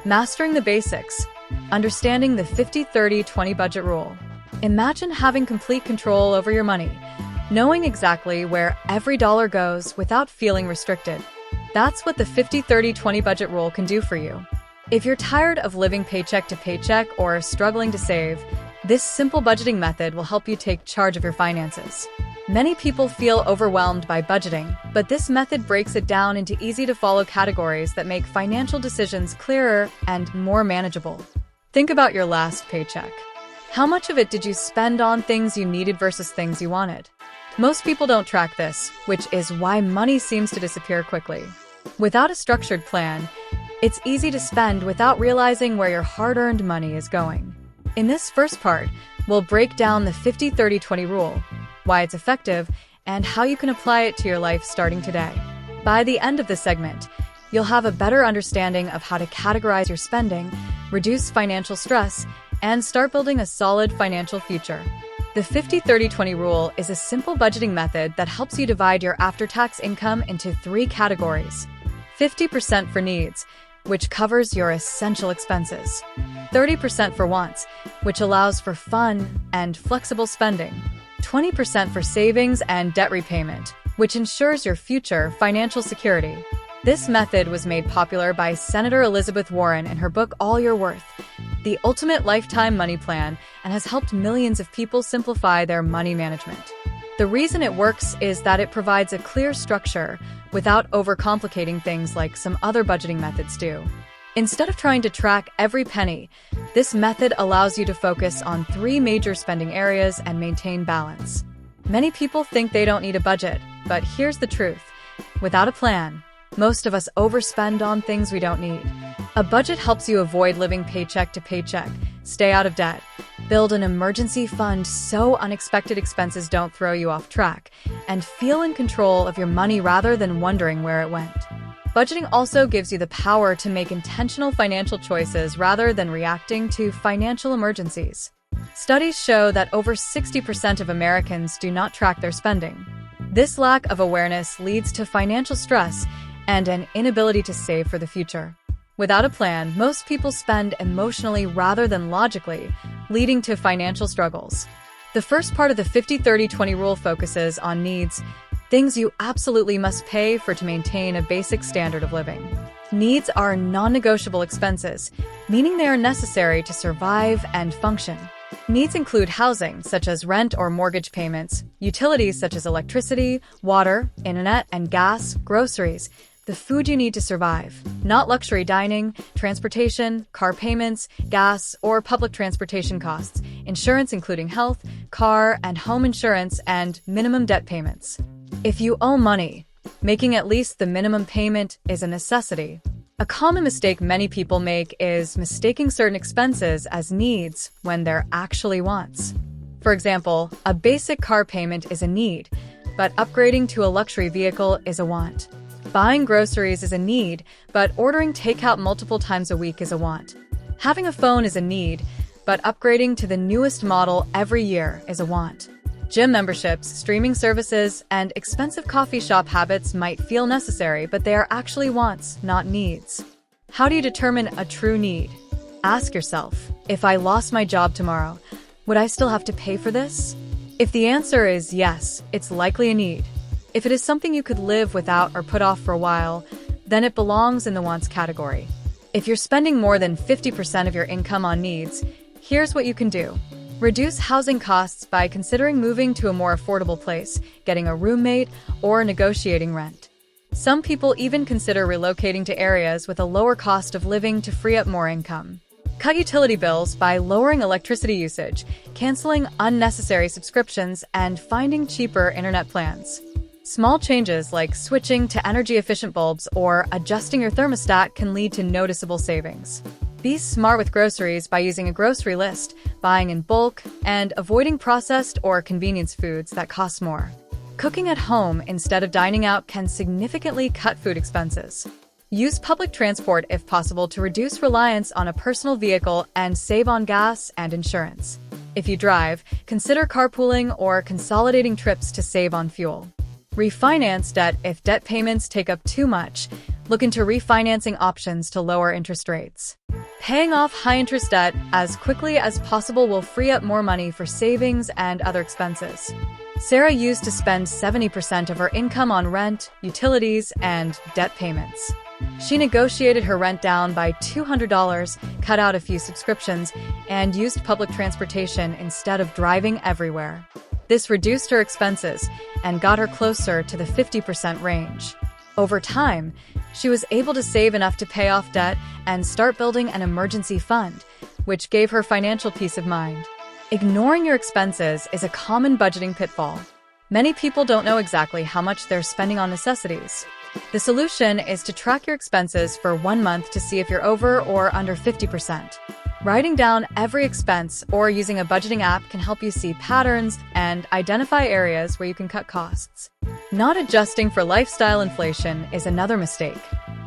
Mastering the basics. Understanding the 50-30-20 budget rule. Imagine having complete control over your money, knowing exactly where every dollar goes without feeling restricted. That's what the 50-30-20 budget rule can do for you. If you're tired of living paycheck to paycheck or struggling to save, this simple budgeting method will help you take charge of your finances. Many people feel overwhelmed by budgeting, but this method breaks it down into easy-to-follow categories that make financial decisions clearer and more manageable. Think about your last paycheck. How much of it did you spend on things you needed versus things you wanted? Most people don't track this, which is why money seems to disappear quickly. Without a structured plan, it's easy to spend without realizing where your hard-earned money is going. In this first part, we'll break down the 50-30-20 rule, why it's effective, and how you can apply it to your life starting today. By the end of this segment, you'll have a better understanding of how to categorize your spending, reduce financial stress, and start building a solid financial future. The 50-30-20 rule is a simple budgeting method that helps you divide your after-tax income into 3 categories. 50% for needs, which covers your essential expenses. 30% for wants, which allows for fun and flexible spending. 20% for savings and debt repayment, which ensures your future financial security. This method was made popular by Senator Elizabeth Warren in her book All Your Worth, The Ultimate Lifetime Money Plan, and has helped millions of people simplify their money management. The reason it works is that it provides a clear structure without overcomplicating things like some other budgeting methods do. Instead of trying to track every penny, this method allows you to focus on 3 major spending areas and maintain balance. Many people think they don't need a budget, but here's the truth. Without a plan, most of us overspend on things we don't need. A budget helps you avoid living paycheck to paycheck, stay out of debt, build an emergency fund so unexpected expenses don't throw you off track, and feel in control of your money rather than wondering where it went. Budgeting also gives you the power to make intentional financial choices rather than reacting to financial emergencies. Studies show that over 60% of Americans do not track their spending. This lack of awareness leads to financial stress and an inability to save for the future. Without a plan, most people spend emotionally rather than logically, leading to financial struggles. The first part of the 50-30-20 rule focuses on needs, things you absolutely must pay for to maintain a basic standard of living. Needs are non-negotiable expenses, meaning they are necessary to survive and function. Needs include housing, such as rent or mortgage payments, utilities such as electricity, water, internet, and gas, groceries, the food you need to survive, not luxury dining, transportation, car payments, gas, or public transportation costs, insurance including health, car, and home insurance, and minimum debt payments. If you owe money, making at least the minimum payment is a necessity. A common mistake many people make is mistaking certain expenses as needs when they're actually wants. For example, a basic car payment is a need, but upgrading to a luxury vehicle is a want. Buying groceries is a need, but ordering takeout multiple times a week is a want. Having a phone is a need, but upgrading to the newest model every year is a want. Gym memberships, streaming services, and expensive coffee shop habits might feel necessary, but they are actually wants, not needs. How do you determine a true need? Ask yourself, if I lost my job tomorrow, would I still have to pay for this? If the answer is yes, it's likely a need. If it is something you could live without or put off for a while, then it belongs in the wants category. If you're spending more than 50% of your income on needs, here's what you can do. Reduce housing costs by considering moving to a more affordable place, getting a roommate, or negotiating rent. Some people even consider relocating to areas with a lower cost of living to free up more income. Cut utility bills by lowering electricity usage, canceling unnecessary subscriptions, and finding cheaper internet plans. Small changes like switching to energy-efficient bulbs or adjusting your thermostat can lead to noticeable savings. Be smart with groceries by using a grocery list, buying in bulk, and avoiding processed or convenience foods that cost more. Cooking at home instead of dining out can significantly cut food expenses. Use public transport if possible to reduce reliance on a personal vehicle and save on gas and insurance. If you drive, consider carpooling or consolidating trips to save on fuel. Refinance debt if debt payments take up too much. Look into refinancing options to lower interest rates. Paying off high-interest debt as quickly as possible will free up more money for savings and other expenses. Sarah used to spend 70% of her income on rent, utilities, and debt payments. She negotiated her rent down by $200, cut out a few subscriptions, and used public transportation instead of driving everywhere. This reduced her expenses and got her closer to the 50% range. Over time, she was able to save enough to pay off debt and start building an emergency fund, which gave her financial peace of mind. Ignoring your expenses is a common budgeting pitfall. Many people don't know exactly how much they're spending on necessities. The solution is to track your expenses for 1 month to see if you're over or under 50%. Writing down every expense or using a budgeting app can help you see patterns and identify areas where you can cut costs. Not adjusting for lifestyle inflation is another mistake.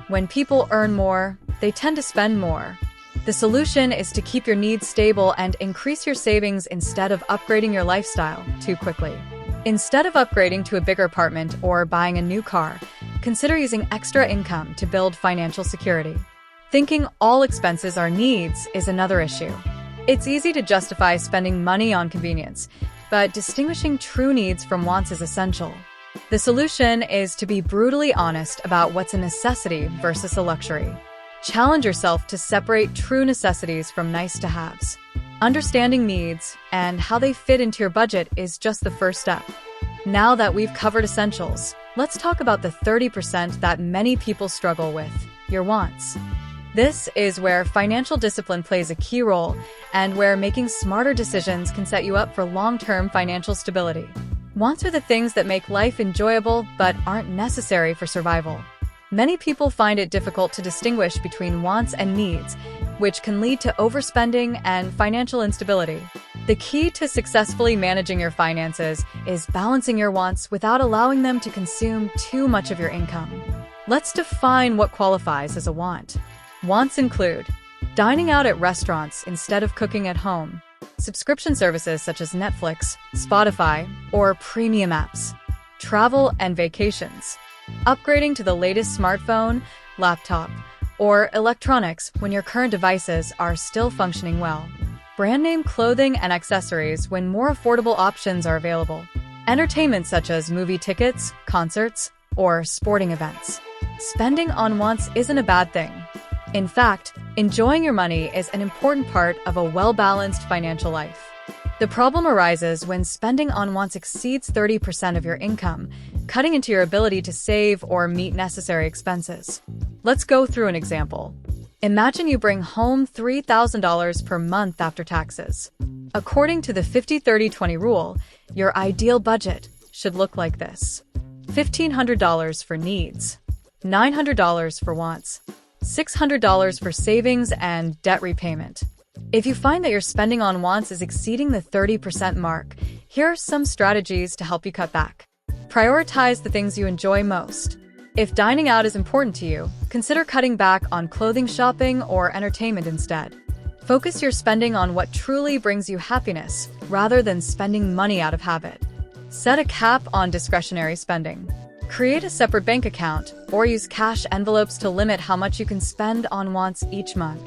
When people earn more, they tend to spend more. The solution is to keep your needs stable and increase your savings instead of upgrading your lifestyle too quickly. Instead of upgrading to a bigger apartment or buying a new car, consider using extra income to build financial security. Thinking all expenses are needs is another issue. It's easy to justify spending money on convenience, but distinguishing true needs from wants is essential. The solution is to be brutally honest about what's a necessity versus a luxury. Challenge yourself to separate true necessities from nice-to-haves. Understanding needs and how they fit into your budget is just the first step. Now that we've covered essentials, let's talk about the 30% that many people struggle with, your wants. This is where financial discipline plays a key role and where making smarter decisions can set you up for long-term financial stability. Wants are the things that make life enjoyable but aren't necessary for survival. Many people find it difficult to distinguish between wants and needs, which can lead to overspending and financial instability. The key to successfully managing your finances is balancing your wants without allowing them to consume too much of your income. Let's define what qualifies as a want. Wants include dining out at restaurants instead of cooking at home, subscription services such as Netflix, Spotify, or premium apps, travel and vacations, upgrading to the latest smartphone, laptop, or electronics when your current devices are still functioning well, brand name clothing and accessories when more affordable options are available, entertainment such as movie tickets, concerts, or sporting events. Spending on wants isn't a bad thing. In fact, enjoying your money is an important part of a well-balanced financial life. The problem arises when spending on wants exceeds 30% of your income, cutting into your ability to save or meet necessary expenses. Let's go through an example. Imagine you bring home $3,000 per month after taxes. According to the 50-30-20 rule, your ideal budget should look like this: $1,500 for needs, $900 for wants, $600 for savings and debt repayment. If you find that your spending on wants is exceeding the 30% mark, here are some strategies to help you cut back. Prioritize the things you enjoy most. If dining out is important to you, consider cutting back on clothing shopping or entertainment instead. Focus your spending on what truly brings you happiness, rather than spending money out of habit. Set a cap on discretionary spending. Create a separate bank account or use cash envelopes to limit how much you can spend on wants each month.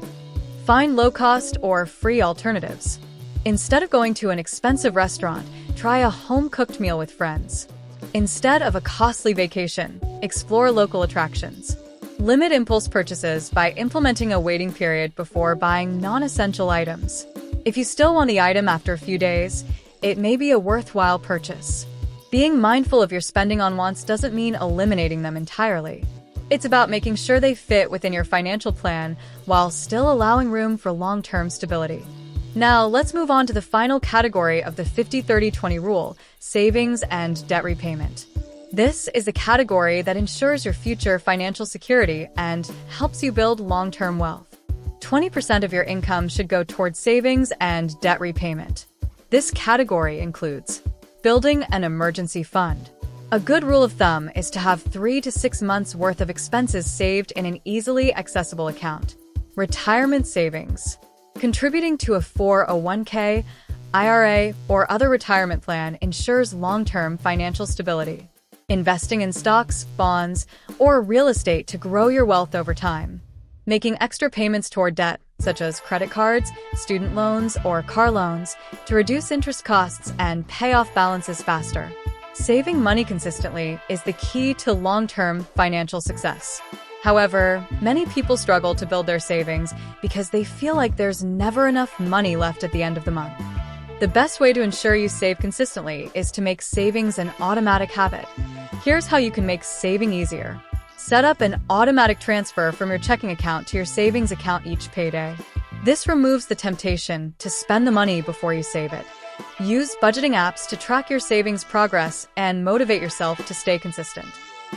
Find low-cost or free alternatives. Instead of going to an expensive restaurant, try a home-cooked meal with friends. Instead of a costly vacation, explore local attractions. Limit impulse purchases by implementing a waiting period before buying non-essential items. If you still want the item after a few days, it may be a worthwhile purchase. Being mindful of your spending on wants doesn't mean eliminating them entirely. It's about making sure they fit within your financial plan while still allowing room for long-term stability. Now, let's move on to the final category of the 50-30-20 rule, savings and debt repayment. This is a category that ensures your future financial security and helps you build long-term wealth. 20% of your income should go towards savings and debt repayment. This category includes building an emergency fund. A good rule of thumb is to have 3 to 6 months' worth of expenses saved in an easily accessible account. Retirement savings. Contributing to a 401k, IRA, or other retirement plan ensures long-term financial stability. Investing in stocks, bonds, or real estate to grow your wealth over time. Making extra payments toward debt, such as credit cards, student loans, or car loans, to reduce interest costs and pay off balances faster. Saving money consistently is the key to long-term financial success. However, many people struggle to build their savings because they feel like there's never enough money left at the end of the month. The best way to ensure you save consistently is to make savings an automatic habit. Here's how you can make saving easier. Set up an automatic transfer from your checking account to your savings account each payday. This removes the temptation to spend the money before you save it. Use budgeting apps to track your savings progress and motivate yourself to stay consistent.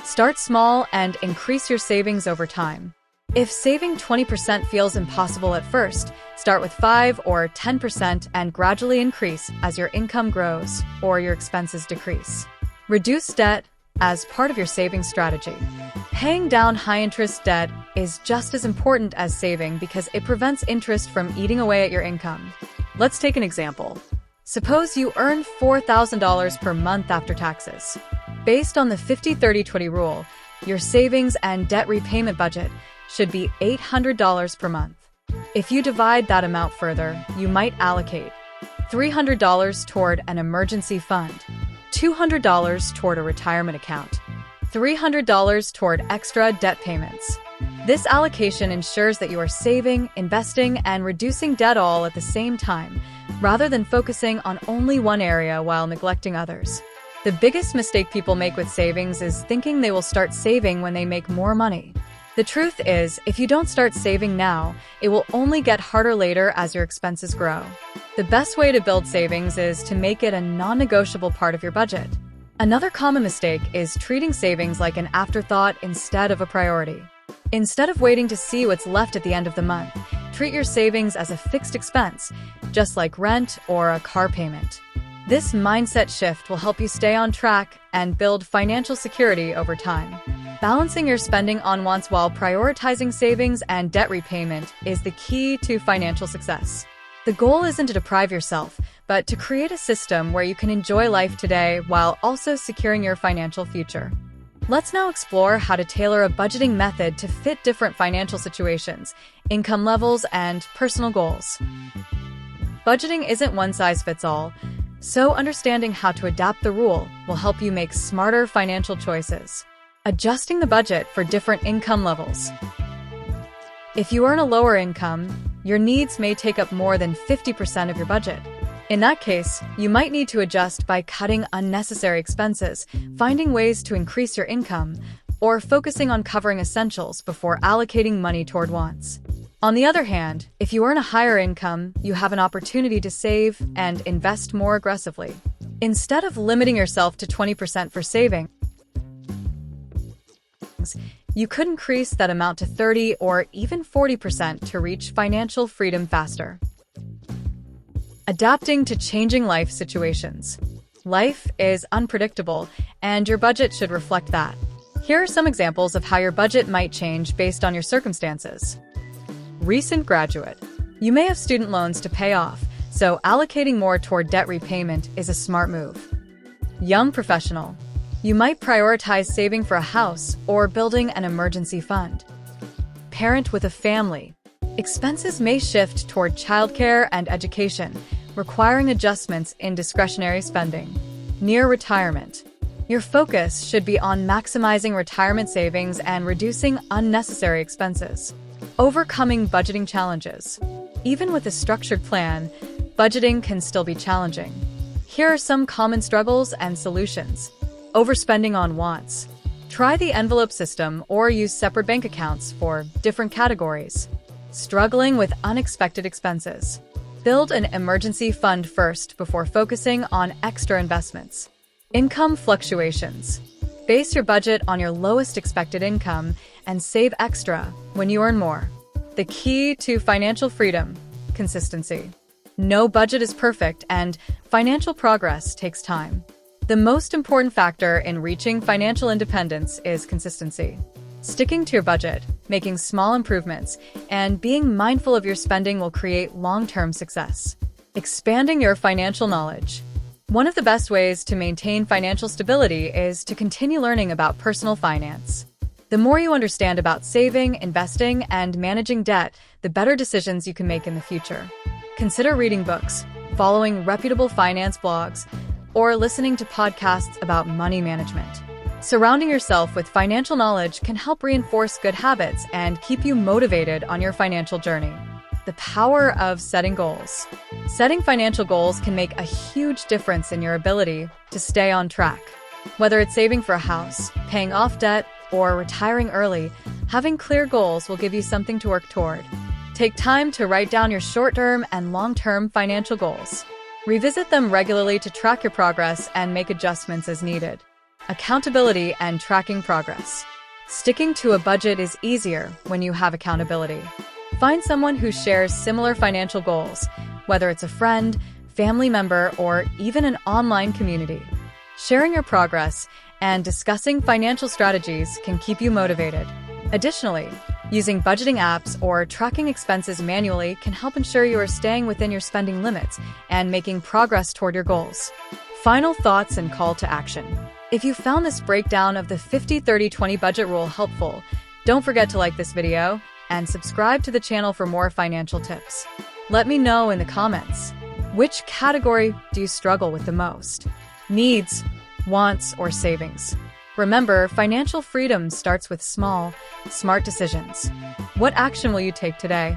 Start small and increase your savings over time. If saving 20% feels impossible at first, start with 5 or 10% and gradually increase as your income grows or your expenses decrease. Reduce debt as part of your savings strategy. Paying down high-interest debt is just as important as saving because it prevents interest from eating away at your income. Let's take an example. Suppose you earn $4,000 per month after taxes. Based on the 50-30-20 rule, your savings and debt repayment budget should be $800 per month. If you divide that amount further, you might allocate $300 toward an emergency fund, $200 toward a retirement account, $300 toward extra debt payments. This allocation ensures that you are saving, investing, and reducing debt all at the same time, rather than focusing on only one area while neglecting others. The biggest mistake people make with savings is thinking they will start saving when they make more money. The truth is, if you don't start saving now, it will only get harder later as your expenses grow. The best way to build savings is to make it a non-negotiable part of your budget. Another common mistake is treating savings like an afterthought instead of a priority. Instead of waiting to see what's left at the end of the month, treat your savings as a fixed expense, just like rent or a car payment. This mindset shift will help you stay on track and build financial security over time. Balancing your spending on wants while prioritizing savings and debt repayment is the key to financial success. The goal isn't to deprive yourself, but to create a system where you can enjoy life today while also securing your financial future. Let's now explore how to tailor a budgeting method to fit different financial situations, income levels, and personal goals. Budgeting isn't one size fits all, so understanding how to adapt the rule will help you make smarter financial choices. Adjusting the budget for different income levels. If you earn a lower income, your needs may take up more than 50% of your budget. In that case, you might need to adjust by cutting unnecessary expenses, finding ways to increase your income, or focusing on covering essentials before allocating money toward wants. On the other hand, if you earn a higher income, you have an opportunity to save and invest more aggressively. Instead of limiting yourself to 20% for saving, you could increase that amount to 30 or even 40% to reach financial freedom faster. Adapting to changing life situations. Life is unpredictable, and your budget should reflect that. Here are some examples of how your budget might change based on your circumstances. Recent graduate. You may have student loans to pay off, so allocating more toward debt repayment is a smart move. Young professional. You might prioritize saving for a house or building an emergency fund. Parent with a family. Expenses may shift toward childcare and education, requiring adjustments in discretionary spending. Near retirement. Your focus should be on maximizing retirement savings and reducing unnecessary expenses. Overcoming budgeting challenges. Even with a structured plan, budgeting can still be challenging. Here are some common struggles and solutions. Overspending on wants. Try the envelope system or use separate bank accounts for different categories. Struggling with unexpected expenses. Build an emergency fund first before focusing on extra investments. Income fluctuations. Base your budget on your lowest expected income and save extra when you earn more. The key to financial freedom: consistency. No budget is perfect, and financial progress takes time. The most important factor in reaching financial independence is consistency. Sticking to your budget, making small improvements, and being mindful of your spending will create long-term success. Expanding your financial knowledge. One of the best ways to maintain financial stability is to continue learning about personal finance. The more you understand about saving, investing, and managing debt, the better decisions you can make in the future. Consider reading books, following reputable finance blogs, or listening to podcasts about money management. Surrounding yourself with financial knowledge can help reinforce good habits and keep you motivated on your financial journey. The power of setting goals. Setting financial goals can make a huge difference in your ability to stay on track. Whether it's saving for a house, paying off debt, or retiring early, having clear goals will give you something to work toward. Take time to write down your short-term and long-term financial goals. Revisit them regularly to track your progress and make adjustments as needed. Accountability and tracking progress. Sticking to a budget is easier when you have accountability. Find someone who shares similar financial goals, whether it's a friend, family member, or even an online community. Sharing your progress and discussing financial strategies can keep you motivated. Additionally, using budgeting apps or tracking expenses manually can help ensure you are staying within your spending limits and making progress toward your goals. Final thoughts and call to action. If you found this breakdown of the 50-30-20 budget rule helpful, don't forget to like this video and subscribe to the channel for more financial tips. Let me know in the comments, which category do you struggle with the most? Needs, wants, or savings? Remember, financial freedom starts with small, smart decisions. What action will you take today?